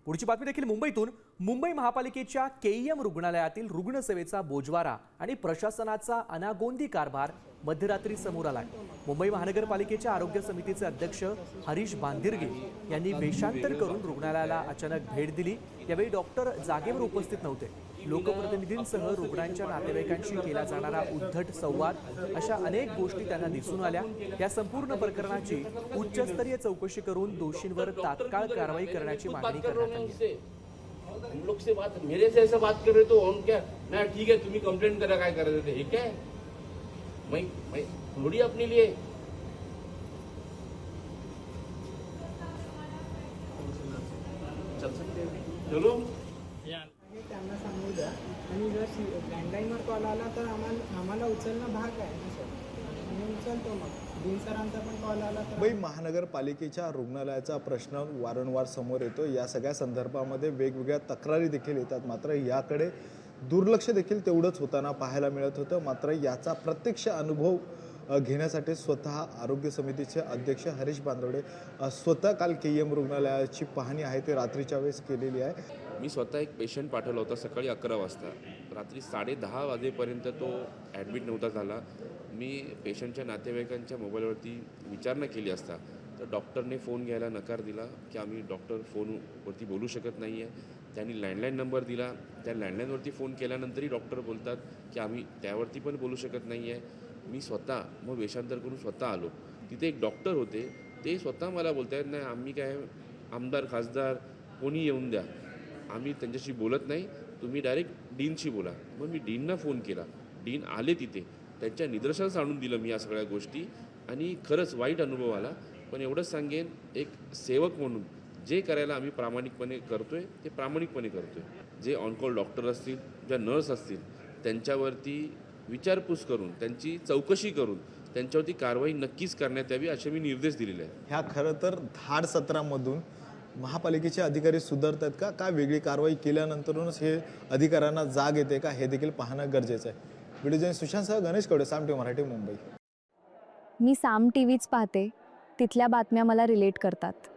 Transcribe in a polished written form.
पुढची बातमी देखील मुंबईतून। मुंबई महापालिकेच्या केईएम रुग्णालयातील रुग्णसेवेचा बोजवारा आणि प्रशासनाचा अनागोंदी कारभार मध्यरात्री समोर आलाय। मुंबई महानगरपालिकेच्या आरोग्य समितीचे अध्यक्ष हरीश बांदिर्गे यांनी वेषांतर करून रुग्णालयाला अचानक भेट दिली। यावेळी डॉक्टर जागेवर उपस्थित नव्हते। लोकप्रतिनिधींसह रुग्णांच्या नातेवाईकांशी केला जाणारा उद्धट संवाद अशा अनेक गोष्टी त्यांना दिसून आल्या। या संपूर्ण प्रकरणाची उच्चस्तरीय चौकशी करून दोषींवर तात्काळ कारवाई करण्याची मागणी करण्यात आली आहे। हम लोग से बात, मेरे से ऐसा बात कर रहे तो हम क्या, ना ठीक है तुम्ही कंप्लेंट करा, काय करायचं ते, हे काय मैं थोड़ी अपने लिए चल सकते हैं। चलो त्यांना सांगू द्या आणि जर लँडलाईनवर कॉल आला तर आम्हाला उचलणं भाग आहे ना सर, मी उचलतो। मग सरांचा पण कॉल आला तर मुंबई महानगरपालिकेच्या रुग्णालयाचा प्रश्न वारंवार समोर येतो। या सगळ्या संदर्भामध्ये वेगवेगळ्या तक्रारी देखील येतात, मात्र याकडे दुर्लक्ष देखील तेवढंच होताना पाहायला मिळत होतं। मात्र याचा प्रत्यक्ष अनुभव घेण्यासाठी स्वतः आरोग्य समितीचे अध्यक्ष हरीश बांदिर्गे स्वतः काल केईएम रुग्णालयाची पाहणी आहे ते रात्रीच्या वेळेस केलेली आहे। मी स्वतः एक पेशंट पाठवला होता सकाळी 11 वाजता, रात्री 10:30 वाजेपर्यंत तो ॲडमिट नव्हता झाला। मी पेशंटच्या नातेवाईकांच्या मोबाईलवरती विचारणा केली असता तर डॉक्टरने फोन घ्यायला नकार दिला की आम्ही डॉक्टर फोनवरती बोलू शकत नाही आहे। त्यांनी लँडलाईन नंबर दिला, त्या लँडलाईनवरती फोन केल्यानंतरही डॉक्टर बोलतात की आम्ही त्यावरती पण बोलू शकत नाही आहे। मी स्वतः मग वेषांतर करून स्वतः आलो, तिथे एक डॉक्टर होते, ते स्वतः मला बोलत आहेत नाही आम्ही काय आमदार खासदार कोणी येऊन द्या, आम्ही त्यांच्याशी बोलत नाही, तुम्ही डायरेक्ट डीनशी बोला। मग मी डीनना फोन केला, डीन आले तिथे, त्यांच्या निदर्शनास आणून दिलं मी या सगळ्या गोष्टी आणि खरंच वाईट अनुभव आला। पण एवढंच सांगेन, एक सेवक म्हणून जे करायला आम्ही प्रामाणिकपणे करतोय ते प्रामाणिकपणे करतोय। जे ऑनकॉल डॉक्टर असतील, ज्या नर्स असतील, त्यांच्यावरती विचारपूस करून त्यांची चौकशी करून त्यांच्यावरती कारवाई नक्कीच करण्यात यावी असे मी निर्देश दिलेले आहेत। ह्या खरं तर धाड सत्रामधून महापालिकेचे अधिकारी सुधारतात का, काय वेगळी कारवाई केल्यानंतरूनच हे अधिकाऱ्यांना जाग येते का, हे देखील पाहणं गरजेचं आहे। व्हिडिओ जर्नलिस्ट सुशांतसह गणेश कवडे, साम टीव्ही मराठी, मुंबई। मी साम टीव्हीच पाहते, तिथल्या बातम्या मला रिलेट करतात।